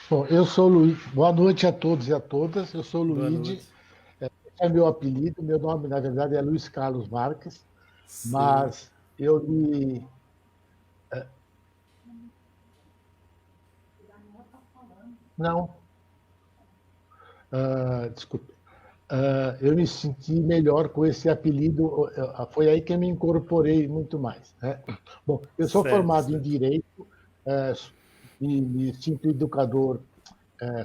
Bom, eu sou o Luiz. Boa noite a todos e a todas. Eu sou o Boa Luigi. noite. Esse é meu apelido. Meu nome, na verdade, é Luiz Carlos Marques, Sim, mas eu me. Não, desculpe. Eu me senti melhor com esse apelido. Foi aí que eu me incorporei muito mais, né? Bom, eu sou certo, formado em certo. Direito, eh, e me sinto educador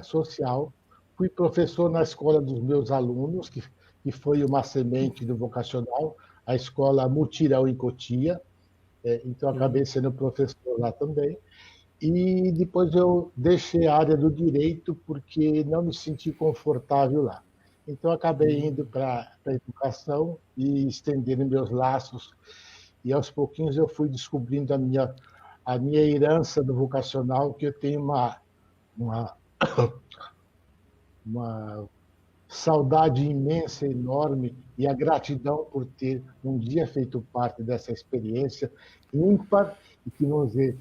social. Fui professor na escola dos meus alunos, que foi uma semente do vocacional, a escola Mutirão em Cotia. Então, acabei Uhum, sendo professor lá também. E depois eu deixei a área do direito porque não me senti confortável lá. Então, acabei indo uhum. para a educação e estendendo meus laços. E aos pouquinhos eu fui descobrindo a minha herança do vocacional, que eu tenho uma, uma saudade imensa, enorme, e a gratidão por ter um dia feito parte dessa experiência ímpar e que, vamos dizer,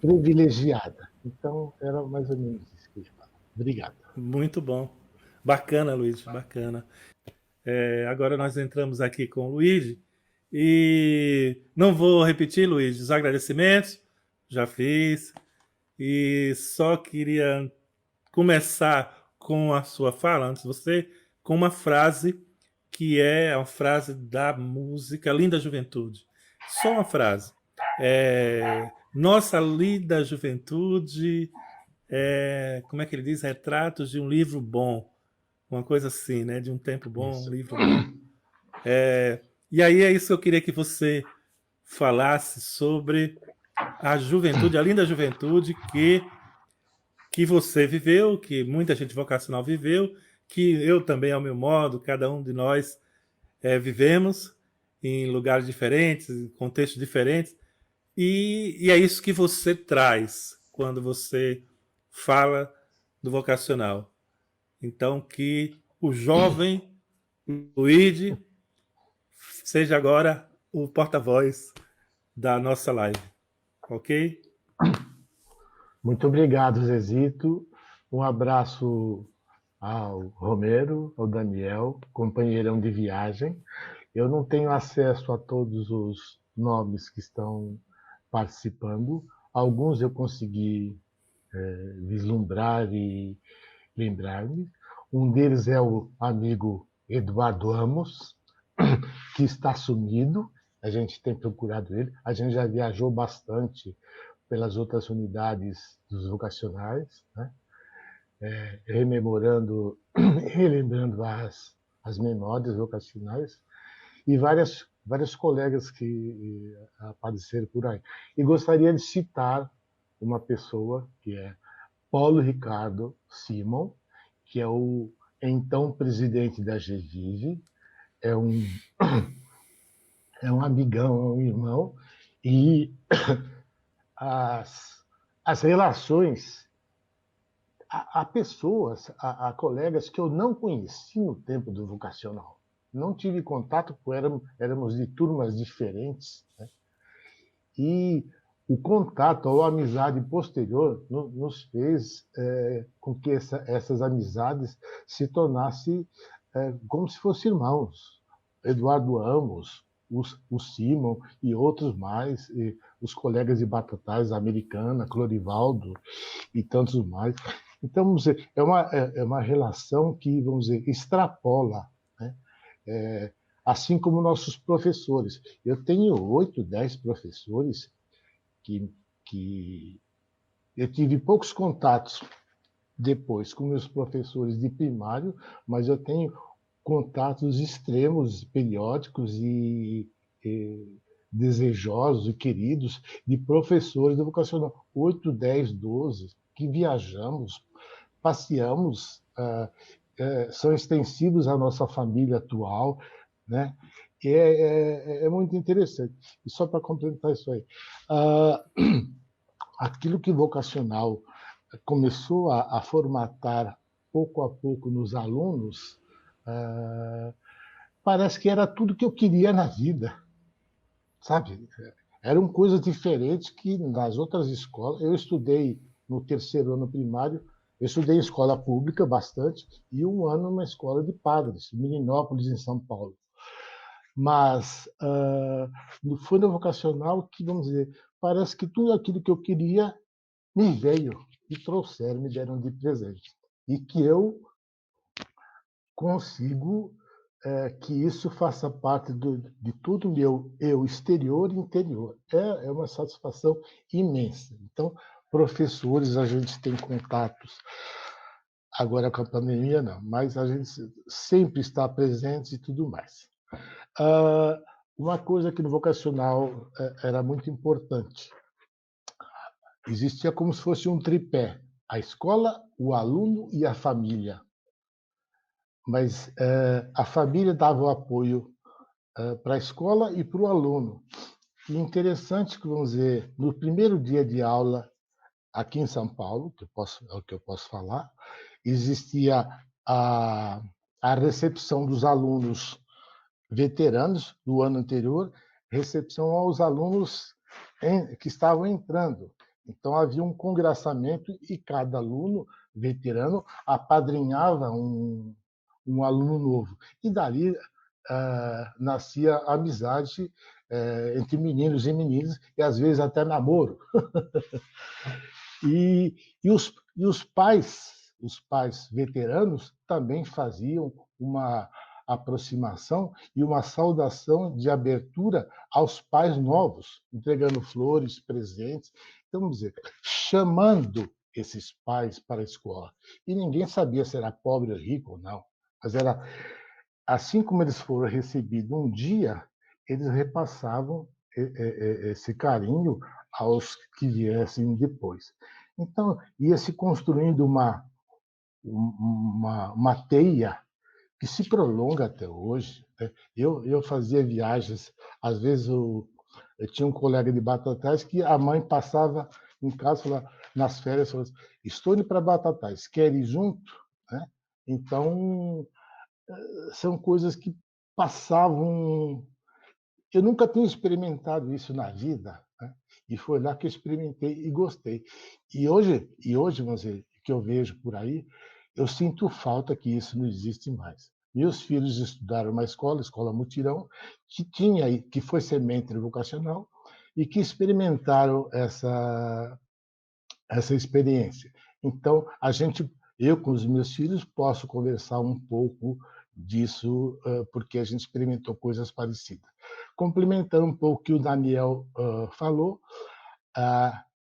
privilegiada. Então, era mais ou menos isso que eu ia falar. Obrigado. Muito bom. Bacana, Luiz, bacana. Agora nós entramos aqui com o Luiz e não vou repetir, Luiz, os agradecimentos, já fiz. E só queria começar com a sua fala, antes de você, com uma frase que é a frase da música Linda Juventude. Só uma frase. Nossa linda juventude, como é que ele diz? Retratos de um livro bom. Uma coisa assim, né? De um tempo bom, um Isso. livro bom. E aí é isso que eu queria que você falasse sobre a juventude, a linda juventude que você viveu, que muita gente vocacional viveu, que eu também, ao meu modo, cada um de nós vivemos em lugares diferentes, em contextos diferentes, e é isso que você traz quando você fala do vocacional. Então, que o jovem Luigi seja agora o porta-voz da nossa live, ok? Muito obrigado, Zezito. Um abraço ao Romero, ao Daniel, companheirão de viagem. Eu não tenho acesso a todos os nomes que estão participando. Alguns eu consegui vislumbrar e lembrar-me. Um deles é o amigo Eduardo Amos, que está sumido. A gente tem procurado ele. A gente já viajou bastante pelas outras unidades dos vocacionais, né? Rememorando, relembrando as memórias vocacionais e vários colegas que apareceram por aí. E gostaria de citar uma pessoa que é Paulo Ricardo Simon, que é o então presidente da GVIV, é é um amigão, é um irmão, e as relações a pessoas, a colegas que eu não conheci no tempo do vocacional. Não tive contato, porque éramos de turmas diferentes, né? E o contato ou a amizade posterior nos fez com que essas amizades se tornassem como se fossem irmãos. Eduardo Amos, o Simon e outros mais, e os colegas de Batatais, a Americana, Clorivaldo e tantos mais. Então, vamos dizer, é uma relação que, vamos dizer, extrapola, né? É, assim como nossos professores. Eu tenho 8, 10 professores que, que eu tive poucos contatos depois com meus professores de primário, mas eu tenho contatos extremos, periódicos e desejosos e queridos de professores do vocacional, 8, 10, 12, que viajamos, passeamos, são extensivos à nossa família atual, né? É muito interessante. E só para complementar isso aí, aquilo que vocacional começou a formatar pouco a pouco nos alunos, parece que era tudo que eu queria na vida, sabe? Eram coisas diferentes que nas outras escolas. Eu estudei no terceiro ano primário Eu estudei em escola pública bastante e um ano numa escola de padres, em Milinópolis, em São Paulo. Mas foi no vocacional que, vamos dizer, parece que tudo aquilo que eu queria me veio, me trouxeram, me deram de presente. E que eu consigo que isso faça parte de todo o meu eu exterior e interior. É uma satisfação imensa. Então, professores, a gente tem contatos, agora com a pandemia não, mas a gente sempre está presente e tudo mais. Ah, uma coisa que no vocacional era muito importante, existia como se fosse um tripé, a escola, o aluno e a família. Mas a família dava o apoio para a escola e para o aluno. E interessante que, vamos dizer, no primeiro dia de aula, aqui em São Paulo, é o que eu posso falar, existia a, a recepção dos alunos veteranos do ano anterior, recepção aos alunos que estavam entrando. Então, havia um congraçamento e cada aluno veterano apadrinhava um aluno novo. E dali nascia amizade entre meninos e meninas, e às vezes até namoro. E, os pais veteranos também faziam uma aproximação e uma saudação de abertura aos pais novos, entregando flores, presentes, então, vamos dizer, chamando esses pais para a escola. E ninguém sabia se era pobre ou rico ou não, mas era assim como eles foram recebidos um dia, eles repassavam esse carinho aos que viessem depois. Então, ia se construindo uma teia que se prolonga até hoje. Né? Eu fazia viagens, às vezes eu tinha um colega de Batatais que a mãe passava em casa nas férias, falava assim, estou indo para Batatais, quer ir junto? Né? Então, são coisas que passavam. Eu nunca tinha experimentado isso na vida, né? E foi lá que eu experimentei e gostei. E hoje, vamos dizer, que eu vejo por aí, eu sinto falta que isso não existe mais. Meus filhos estudaram uma escola, Escola Mutirão, que foi semente vocacional e que experimentaram essa experiência. Então, eu com os meus filhos posso conversar um pouco disso, porque a gente experimentou coisas parecidas. Complementando um pouco o que o Daniel falou,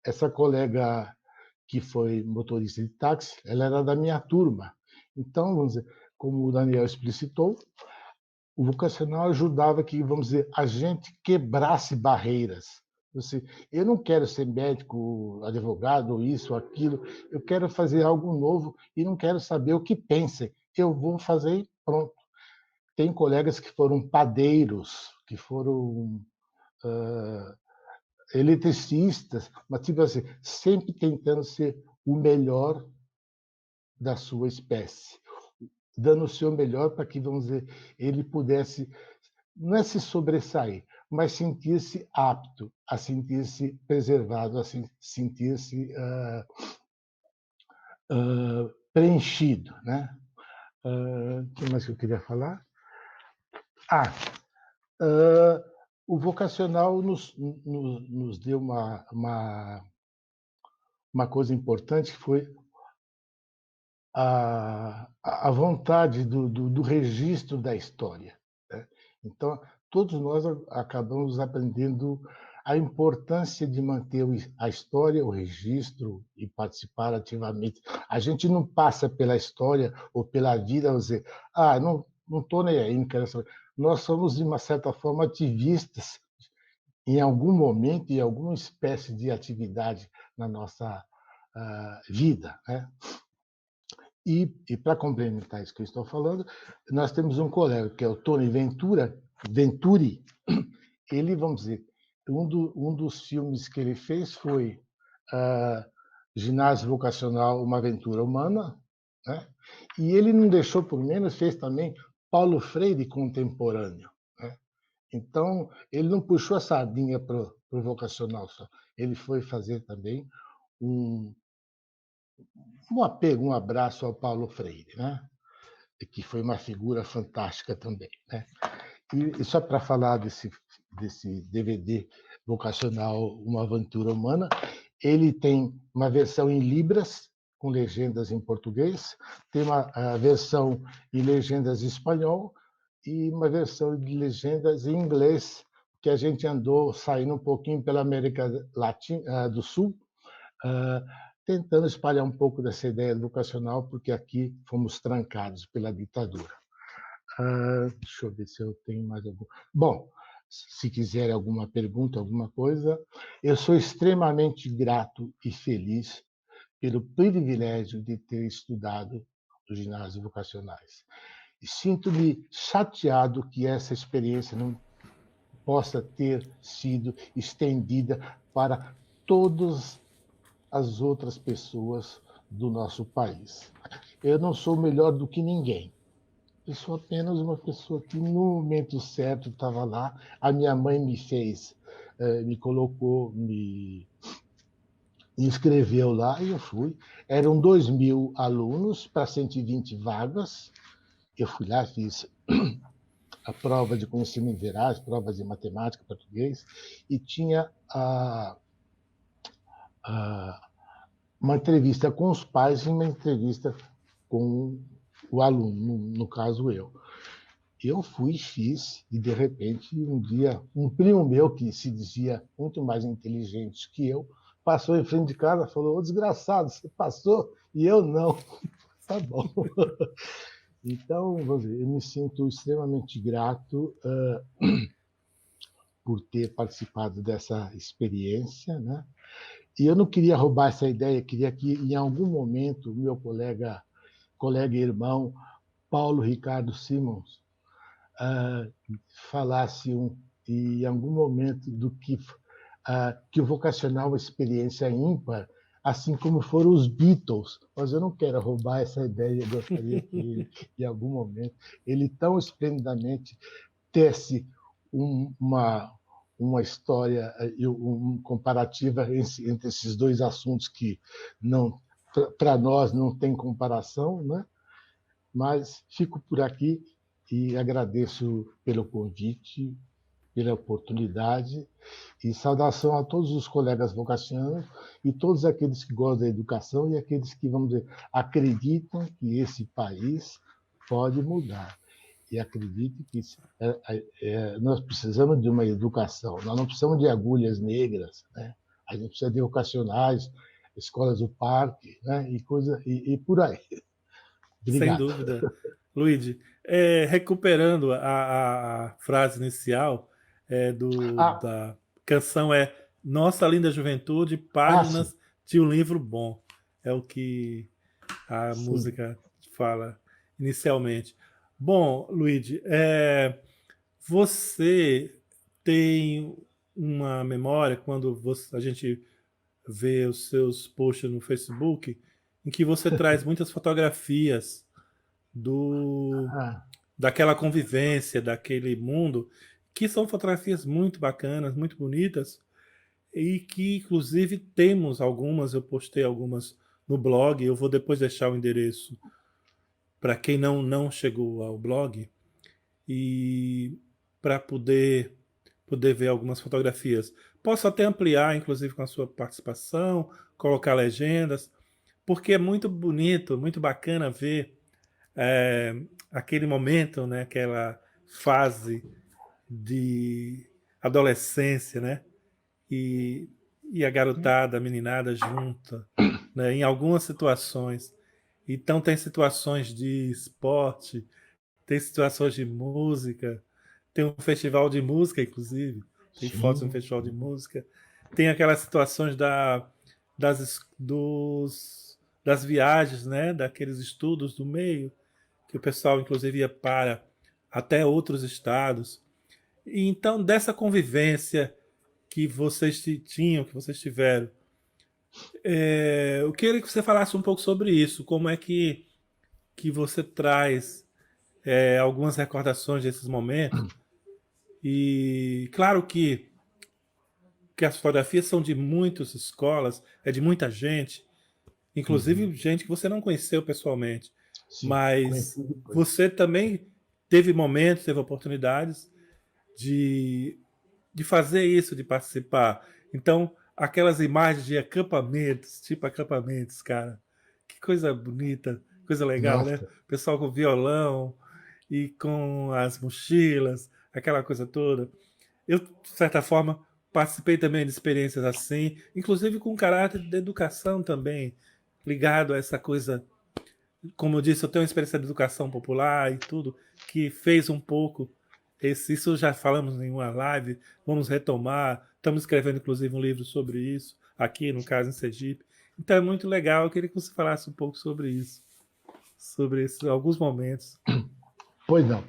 essa colega que foi motorista de táxi, ela era da minha turma. Então, vamos dizer, como o Daniel explicitou, o vocacional ajudava que, vamos dizer, a gente quebrasse barreiras. Eu não quero ser médico, advogado, isso, aquilo. Eu quero fazer algo novo e não quero saber o que pensem. Eu vou fazer e pronto. Tem colegas que foram padeiros, que foram eletricistas, mas tipo assim, sempre tentando ser o melhor da sua espécie, dando o seu melhor para que, vamos dizer, ele pudesse não é se sobressair, mas sentir-se apto, a sentir-se preservado, a sentir-se preenchido. Né? O que mais que eu queria falar? Ah, o vocacional nos deu uma coisa importante, que foi a vontade do registro da história. Né? Então, todos nós acabamos aprendendo a importância de manter a história, o registro e participar ativamente. A gente não passa pela história ou pela vida a dizer, não estou nem aí, não quero saber. Nós somos, de uma certa forma, ativistas em algum momento, em alguma espécie de atividade na nossa vida. Né? E para complementar isso que eu estou falando, nós temos um colega, que é o Tony Venturi. Ele, vamos dizer, um dos filmes que ele fez foi Ginásio Vocacional, Uma Aventura Humana, né? E ele não deixou por menos, fez também Paulo Freire contemporâneo. Né? Então, ele não puxou a sardinha para o vocacional só. Ele foi fazer também um, um apego, um abraço ao Paulo Freire, né? Que foi uma figura fantástica também, né? E só para falar desse DVD vocacional Uma Aventura Humana, ele tem uma versão em Libras, com legendas em português, tem uma versão em legendas em espanhol e uma versão de legendas em inglês, que a gente andou saindo um pouquinho pela América Latina, do Sul, tentando espalhar um pouco dessa ideia educacional, porque aqui fomos trancados pela ditadura. Deixa eu ver se eu tenho mais algum. Bom, se quiser alguma pergunta, alguma coisa, eu sou extremamente grato e feliz pelo privilégio de ter estudado os ginásios vocacionais. E sinto-me chateado que essa experiência não possa ter sido estendida para todas as outras pessoas do nosso país. Eu não sou melhor do que ninguém. Eu sou apenas uma pessoa que, no momento certo, estava lá. A minha mãe me fez, me colocou, me inscreveu lá e eu fui. Eram 2.000 alunos para 120 vagas. Eu fui lá, fiz a prova de conhecimentos gerais, provas de matemática, português, e tinha uma entrevista com os pais e uma entrevista com o aluno, no caso eu. Eu fui, fiz, e de repente, um dia, um primo meu, que se dizia muito mais inteligente que eu, passou em frente de casa e falou: Ô desgraçado, você passou e eu não. Tá bom. Então, vamos dizer, eu me sinto extremamente grato por ter participado dessa experiência, né? E eu não queria roubar essa ideia, queria que, em algum momento, o meu colega e irmão, Paulo Ricardo Simons, falasse em algum momento do que o vocacional é uma experiência ímpar, assim como foram os Beatles. Mas eu não quero roubar essa ideia, eu gostaria que ele, em algum momento, ele tão esplendidamente tece uma história comparativa entre esses dois assuntos que não, para nós não tem comparação, né? Mas fico por aqui e agradeço pelo convite, pela oportunidade e saudação a todos os colegas vocacionados e todos aqueles que gostam da educação e aqueles que, vamos dizer, acreditam que esse país pode mudar. E acredite que nós precisamos de uma educação, nós não precisamos de agulhas negras, né? A gente precisa de vocacionais, escolas do parque, né? E por aí. Sem Obrigado. dúvida. Luigi, recuperando a frase inicial Ah, da canção é Nossa Linda Juventude, sim, páginas de um livro bom. É o que a sim. música fala inicialmente. Bom, Luigi, você tem uma memória quando a gente vê os seus posts no Facebook em que você traz muitas fotografias do Ah, daquela convivência, daquele mundo, que são fotografias muito bacanas, muito bonitas, e que inclusive temos algumas, eu postei algumas no blog, eu vou depois deixar o endereço para quem não chegou ao blog e para poder ver algumas fotografias. Posso até ampliar, inclusive com a sua participação, colocar legendas, porque é muito bonito, muito bacana ver é, aquele momento, né, aquela fase de adolescência, né, e, e a garotada, a meninada junta, né, em algumas situações. Então tem situações de esporte, tem situações de música, tem um festival de música, inclusive, tem fotos no sim, festival de música, tem aquelas situações das viagens, né, daqueles estudos do meio, que o pessoal inclusive ia para até outros estados. E então, dessa convivência que vocês tinham, que vocês tiveram, eu queria que você falasse um pouco sobre isso, como é que você traz algumas recordações desses momentos. E claro que as fotografias são de muitas escolas, é de muita gente, inclusive gente que você não conheceu pessoalmente, Sim, mas conheci depois. você também teve momentos, teve oportunidades de, de fazer isso, de participar. Então, aquelas imagens de acampamentos, tipo acampamentos, cara, que coisa bonita, coisa legal, né? Nossa, Pessoal com violão e com as mochilas, aquela coisa toda. Eu, de certa forma, participei também de experiências assim, inclusive com caráter de educação também, ligado a essa coisa. Como eu disse, eu tenho uma experiência de educação popular e tudo, que fez um pouco. Isso já falamos em uma live, vamos retomar. Estamos escrevendo, inclusive, um livro sobre isso, aqui, no caso, em Sergipe. Então é muito legal, eu queria que você falasse um pouco sobre isso, sobre esses, alguns momentos. pois não.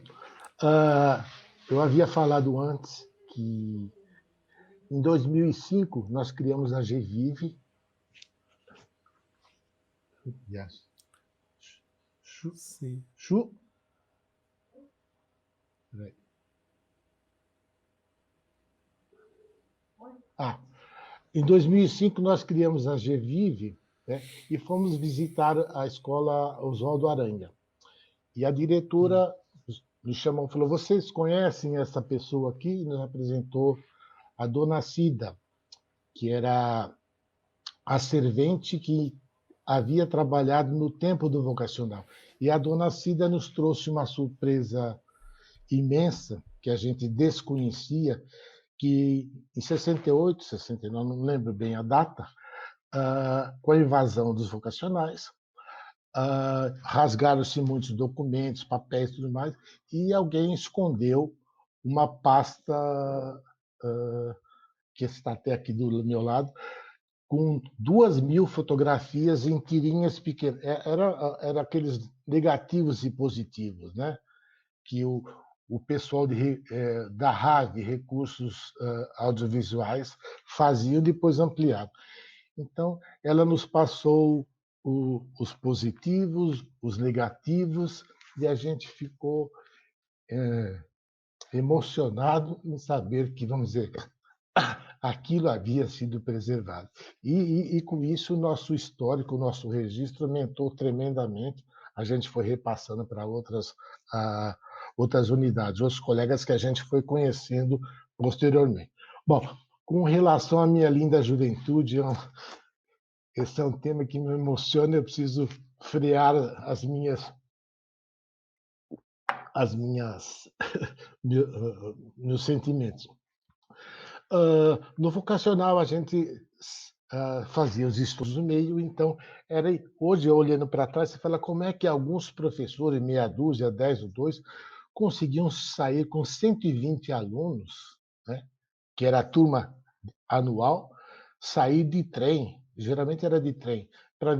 Eu havia falado antes que em 2005 nós criamos a GVIV. Yes. Chu, Sim. chu, ah, em 2005 nós criamos a GVIV, né, e fomos visitar a escola Oswaldo Aranha. E a diretora me chamou e falou: vocês conhecem essa pessoa aqui? E nos apresentou a dona Cida, que era a servente que havia trabalhado no tempo do vocacional. E a dona Cida nos trouxe uma surpresa imensa, que a gente desconhecia, que em 68, 69, não lembro bem a data, com a invasão dos vocacionais, rasgaram-se muitos documentos, papéis e tudo mais, e alguém escondeu uma pasta que está até aqui do meu lado, com 2.000 fotografias em tirinhas pequenas. Era aqueles negativos e positivos, né? Que o pessoal da RAV, Recursos Audiovisuais, faziam e depois ampliavam. Então, ela nos passou os positivos, os negativos, e a gente ficou emocionado em saber que, vamos dizer, aquilo havia sido preservado. E com isso, o nosso histórico, o nosso registro aumentou tremendamente. A gente foi repassando para outras unidades, outros colegas que a gente foi conhecendo posteriormente. Bom, com relação à minha linda juventude, esse é um tema que me emociona, eu preciso frear meus sentimentos. No vocacional, a gente fazia os estudos no meio, então, hoje, olhando para trás, você fala como é que alguns professores, meia dúzia, 10 ou 2, conseguiam sair com 120 alunos, né, que era a turma anual, sair de trem, geralmente era de trem, para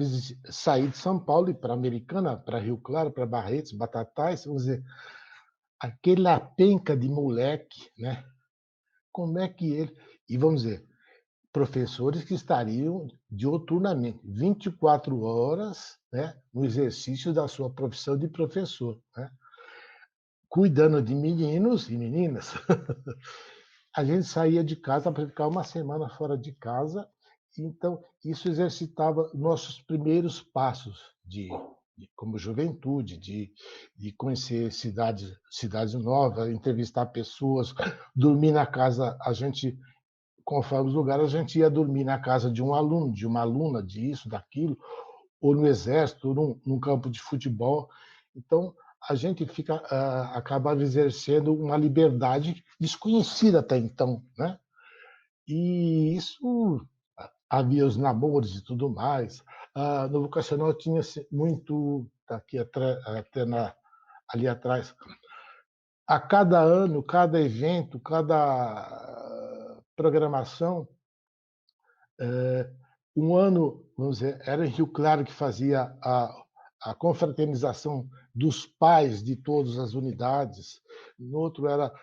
sair de São Paulo e para Americana, para Rio Claro, para Barretos, Batatais, vamos dizer, aquela penca de moleque, né? Como é que ele. E vamos dizer, professores que estariam diuturnamente, 24 horas, né, no exercício da sua profissão de professor, né, cuidando de meninos e meninas. A gente saía de casa para ficar uma semana fora de casa, então isso exercitava nossos primeiros passos como juventude, de conhecer cidades novas, entrevistar pessoas, dormir na casa. A gente, conforme os lugares, a gente ia dormir na casa de um aluno, de uma aluna, disso, daquilo, ou no exército, ou num campo de futebol. Então, a gente acaba exercendo uma liberdade desconhecida até então, né? E isso havia os namoros e tudo mais. No vocacional tinha muito, tá aqui até ali atrás, a cada ano, cada evento, cada programação, um ano, vamos dizer, era em Rio Claro que fazia a confraternização dos pais de todas as unidades, no outro era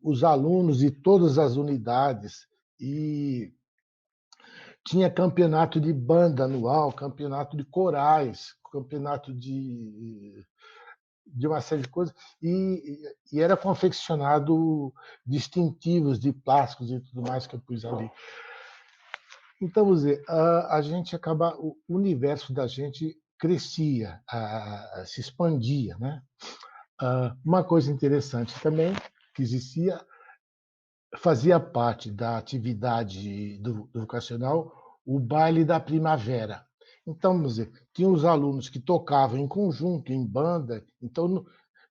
os alunos de todas as unidades, e tinha campeonato de banda anual, campeonato de corais, campeonato de uma série de coisas, e era confeccionado distintivos de plásticos e tudo mais que eu pus ali. Então, vamos dizer, a gente acaba, o universo da gente crescia, se expandia, né? Uma coisa interessante também que existia, fazia parte da atividade do vocacional o baile da primavera. Então, vamos dizer, tinha os alunos que tocavam em conjunto, em banda. Então,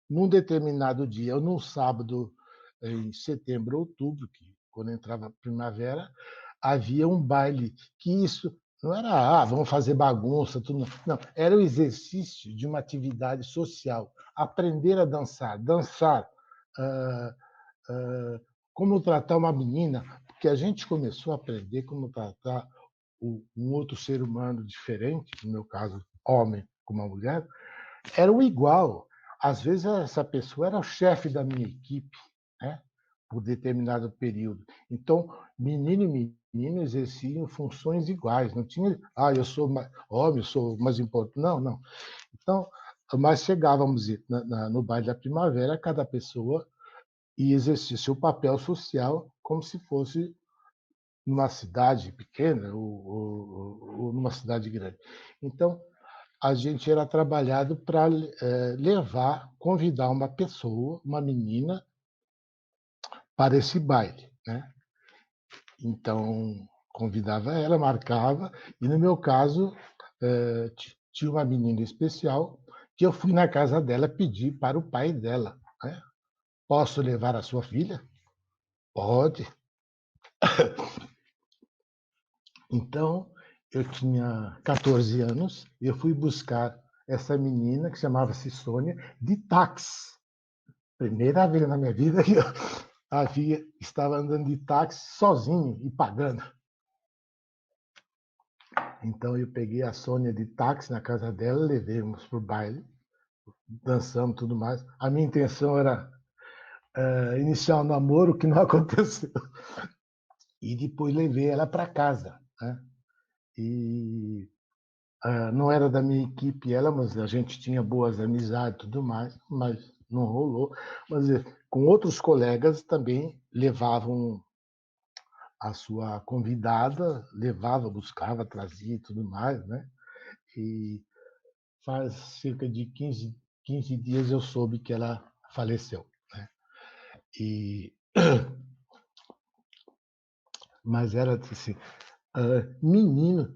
num determinado dia, ou num sábado, em setembro, outubro, que quando entrava a primavera, havia um baile, que isso não era, vamos fazer bagunça, tudo, não, era o exercício de uma atividade social, aprender a dançar, dançar, ah, ah, como tratar uma menina, porque a gente começou a aprender como tratar um outro ser humano diferente, no meu caso, homem com uma mulher, era o igual. Às vezes, essa pessoa era o chefe da minha equipe, né? Por determinado período. Então, menino e menino exerciam funções iguais. Não tinha, eu sou mais homem, eu sou mais importante. Não, não. Então, mas chegávamos no baile da primavera, cada pessoa ia exercer seu papel social como se fosse numa cidade pequena ou numa cidade grande. Então, a gente era trabalhado para levar, convidar uma pessoa, uma menina, para esse baile, né? Então, convidava ela, marcava, e no meu caso, tinha uma menina especial que eu fui na casa dela pedir para o pai dela, né? Posso levar a sua filha? Pode. Então, eu tinha 14 anos e eu fui buscar essa menina, que chamava-se Sônia, de táxi. Primeira vez na minha vida que eu estava andando de táxi sozinho e pagando. Então, eu peguei a Sônia de táxi na casa dela, levemos para o baile, dançamos tudo mais. A minha intenção era iniciar um namoro, que não aconteceu. E depois levei ela para casa, né? E não era da minha equipe ela, mas a gente tinha boas amizades e tudo mais, mas não rolou. Mas com outros colegas também levavam a sua convidada, levava, buscava, trazia e tudo mais, né? E faz cerca de 15 dias eu soube que ela faleceu, né? E, mas era assim, menino,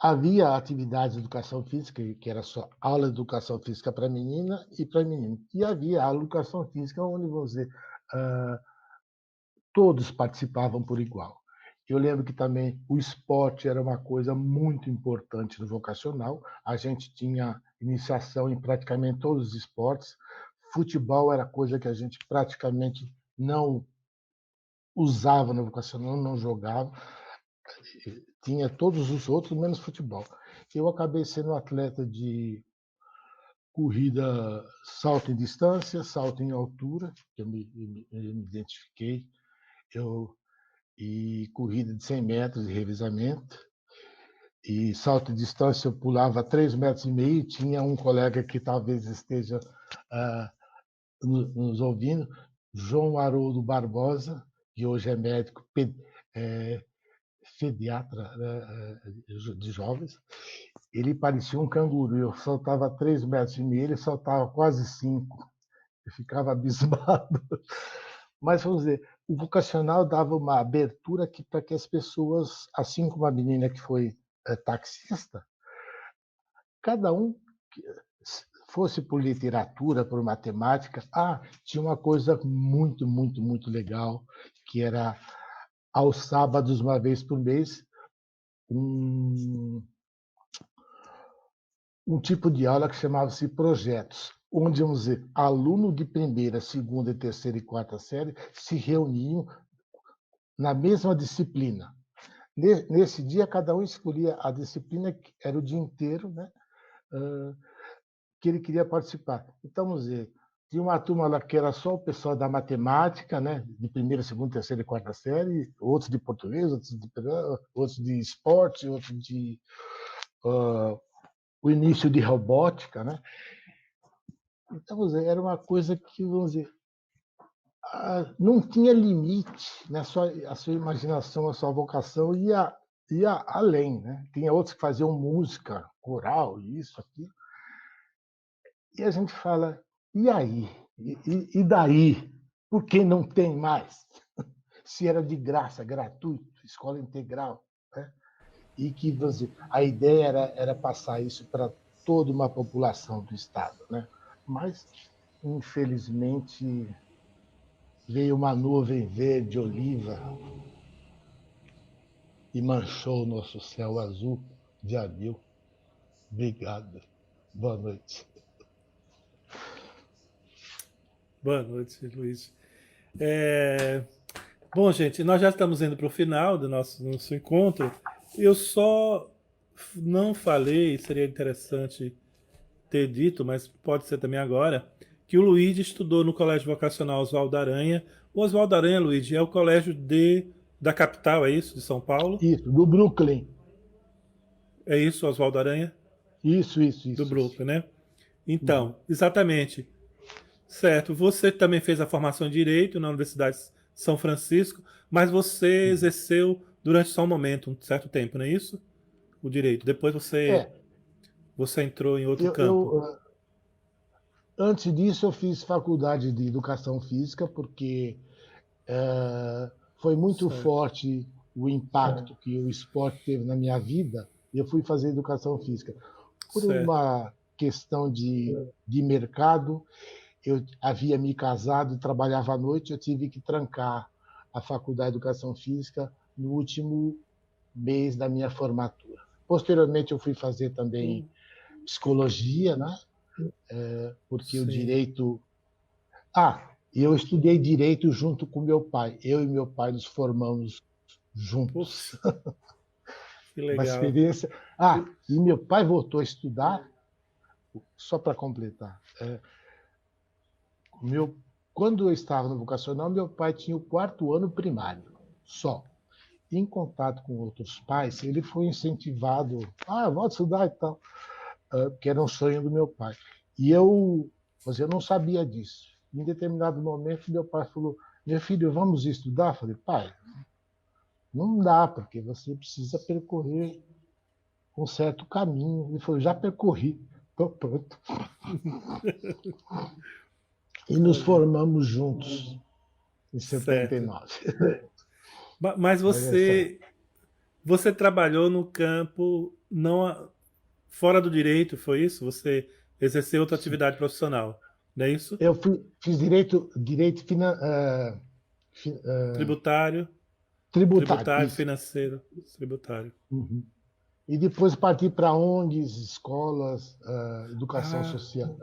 havia atividade de educação física, que era só aula de educação física para menina e para menino. E havia aula de educação física onde você, todos participavam por igual. Eu lembro que também o esporte era uma coisa muito importante no vocacional. A gente tinha iniciação em praticamente todos os esportes. Futebol era coisa que a gente praticamente não usava no vocacional, não jogava. Tinha todos os outros, menos futebol. Eu acabei sendo atleta de corrida, salto em distância, salto em altura, que eu me identifiquei, e corrida de 100 metros de revezamento. E salto de distância eu pulava 3,5 metros. Tinha um colega que talvez esteja nos ouvindo, João Haroldo Barbosa, que hoje é médico pediatra, né, de jovens. Ele parecia um canguru. Eu saltava 3,5 metros, ele saltava quase 5. Eu ficava abismado. Mas, vamos dizer, o vocacional dava uma abertura para que as pessoas, assim como a menina que foi taxista, cada um fosse por literatura, por matemática. Tinha uma coisa muito, muito, muito legal, que era aos sábados, uma vez por mês, um, um tipo de aula que chamava-se projetos, onde, vamos dizer, aluno de primeira, segunda, terceira e quarta série se reuniam na mesma disciplina. Nesse dia, cada um escolhia a disciplina, que era o dia inteiro, né? Que ele queria participar. Então, vamos dizer, tinha uma turma lá que era só o pessoal da matemática, né? De primeira, segunda, terceira e quarta série, outros de português, outros de esporte, outros de o início de robótica, né? Então, vamos dizer, era uma coisa que, vamos dizer, não tinha limite, né? A sua imaginação, a sua vocação ia ia além, né? Tinha outros que faziam música, coral, isso, aquilo. E a gente fala, e aí? E daí? Por que não tem mais? Se era de graça, gratuito, escola integral, né? E que a ideia era passar isso para toda uma população do Estado, né? Mas, infelizmente, veio uma nuvem verde oliva e manchou o nosso céu azul de anil. Obrigado. Boa noite. Boa noite, Luiz. Bom, gente, nós já estamos indo para o final do nosso encontro. Eu só não falei, seria interessante ter dito, mas pode ser também agora, que o Luiz estudou no Colégio Vocacional Oswaldo Aranha. O Oswaldo Aranha, Luiz, é o colégio da capital, é isso? De São Paulo? Isso, do Brooklyn. É isso, Oswaldo Aranha? Isso. Do Brooklyn, né? Então, exatamente. Certo. Você também fez a formação em Direito na Universidade de São Francisco, mas você exerceu durante só um momento, um certo tempo, não é isso? O Direito. Depois você entrou em outro campo. Antes disso, eu fiz faculdade de Educação Física, porque foi muito forte o impacto que o esporte teve na minha vida, e eu fui fazer Educação Física. Por uma questão de mercado, eu havia me casado e trabalhava à noite, eu tive que trancar a Faculdade de Educação Física no último mês da minha formatura. Posteriormente, eu fui fazer também psicologia, né? Porque o direito... e eu estudei direito junto com meu pai. Eu e meu pai nos formamos juntos. Que legal. Uma experiência... e meu pai voltou a estudar, só para completar. Quando eu estava no vocacional, meu pai tinha o 4º ano primário, só. Em contato com outros pais, ele foi incentivado, volta a estudar e tal, que era um sonho do meu pai. Mas eu não sabia disso. Em determinado momento, meu pai falou, meu filho, vamos estudar? Eu falei, pai, não dá, porque você precisa percorrer um certo caminho. Ele falou, já percorri, estou pronto. E nos formamos juntos em 79. Mas você trabalhou no campo não fora do direito, foi isso? Você exerceu outra atividade profissional, não é isso? Eu fiz direito tributário, isso. financeiro, tributário. Uhum. E depois parti para ONGs, escolas, educação social,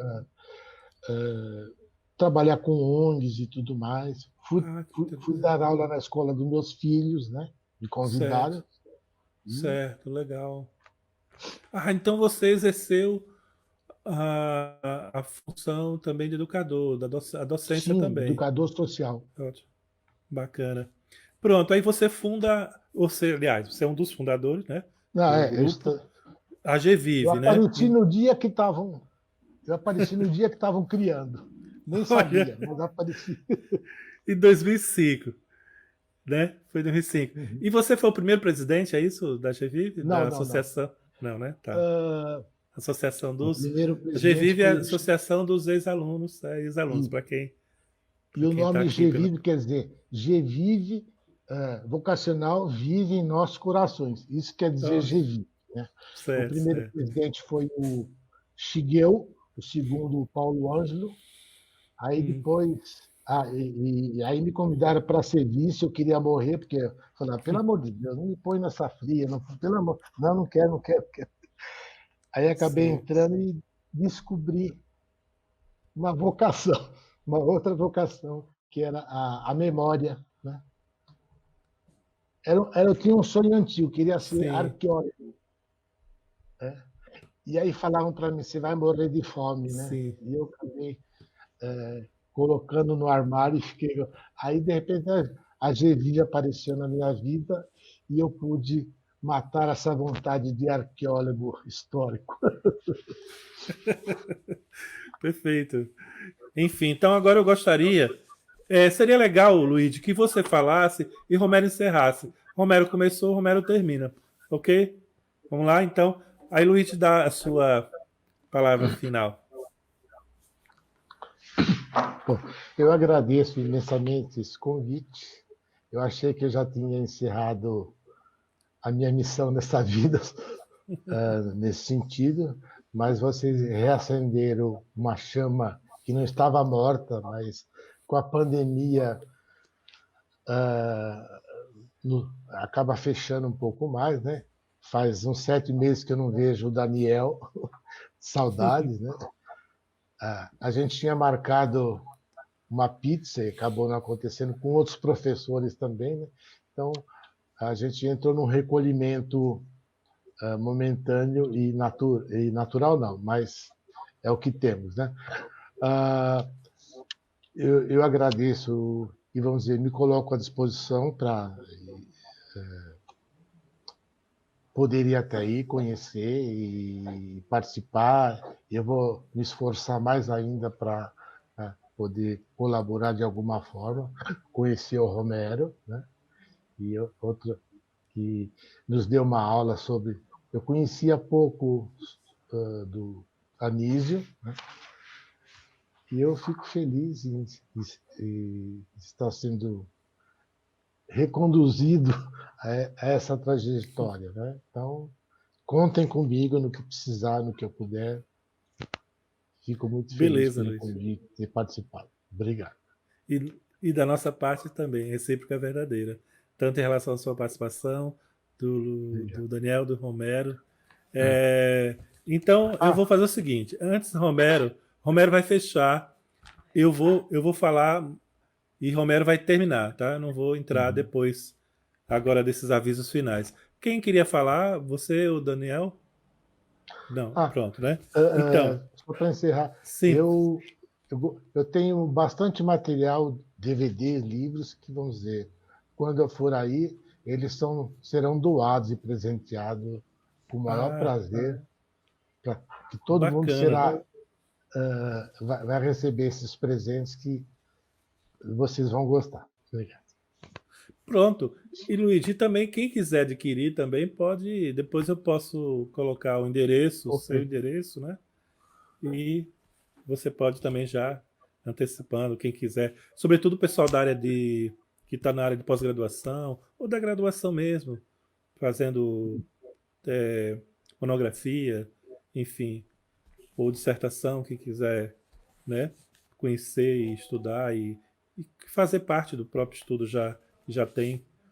trabalhar com ONGs e tudo mais. Fui dar aula na escola dos meus filhos, né? Me convidaram. Certo, legal. Então você exerceu a função também de educador, a docência. Sim, também. Educador social. Ótimo. Bacana. Pronto, aí você funda, aliás, você é um dos fundadores, né? A GVIV, né? Eu apareci no dia que estavam criando. Nem sabia, mas apareci. Em 2005, né? Foi em 2005. Uhum. E você foi o primeiro presidente, é isso, da GVIV? Da associação? Não, né? Tá. Associação dos... A GVIV é a Associação dos Ex-Alunos, para quem... E o nome GVIV quer dizer GVIV, vocacional, vive em nossos corações. Isso quer dizer GVIV. Né? O primeiro presidente foi o Shigeo, o segundo o Paulo Ângelo. Aí depois... aí me convidaram para ser vice, eu queria morrer, porque eu falei, pelo amor de Deus, não me põe nessa fria, não quero. Aí acabei entrando e descobri uma vocação, uma outra vocação, que era a memória. Né? Eu tinha um sonho antigo, queria ser arqueólogo. Né? E aí falavam para mim, você vai morrer de fome. Né? E eu acabei colocando no armário e fiquei... Aí, de repente, a GVIV apareceu na minha vida e eu pude matar essa vontade de arqueólogo histórico. Perfeito. Enfim, então agora eu gostaria... seria legal, Luiz, que você falasse e Romero encerrasse. Romero começou, Romero termina. Ok? Vamos lá, então. Aí, Luiz, dá a sua palavra final. Bom, eu agradeço imensamente esse convite. Eu achei que eu já tinha encerrado a minha missão nessa vida, nesse sentido, mas vocês reacenderam uma chama que não estava morta, mas com a pandemia acaba fechando um pouco mais, né? Faz uns 7 meses que eu não vejo o Daniel, saudades, né? A gente tinha marcado uma pizza e acabou não acontecendo com outros professores também, né? Então a gente entrou num recolhimento momentâneo e natural não, mas é o que temos, né? Uh, eu agradeço e vamos dizer, me coloco à disposição para poder ir até aí, conhecer e participar. Eu vou me esforçar mais ainda para poder colaborar de alguma forma, conhecer o Romero, né? E outro que nos deu uma aula sobre. Eu conhecia pouco do Anísio, né? E eu fico feliz em estar sendo reconduzido a essa trajetória, né? Então, contem comigo no que precisar, no que eu puder. Fico muito feliz Beleza, pelo Luiz. convite e ter participado. Obrigado. E da nossa parte também, recíproca verdadeira. Tanto em relação à sua participação, do Obrigado. Daniel, do Romero. Então, eu vou fazer o seguinte: antes, Romero vai fechar, eu vou falar e Romero vai terminar, tá? Eu não vou entrar depois, agora desses avisos finais. Quem queria falar? Você ou Daniel? Não, pronto, né? Então, Só para encerrar, sim. eu tenho bastante material, DVD, livros, que vamos dizer, quando eu for aí, eles serão doados e presenteados com o maior Ah, prazer, para que todo mundo bacana. vai receber esses presentes que vocês vão gostar. Obrigado. Pronto. E Luigi, também, quem quiser adquirir também pode. Depois eu posso colocar o endereço, o Ok. seu endereço, né? E você pode também já antecipando, quem quiser. Sobretudo o pessoal da área que está na área de pós-graduação, ou da graduação mesmo, fazendo monografia, enfim, ou dissertação, quem quiser, né? Conhecer e estudar e fazer parte do próprio estudo já tem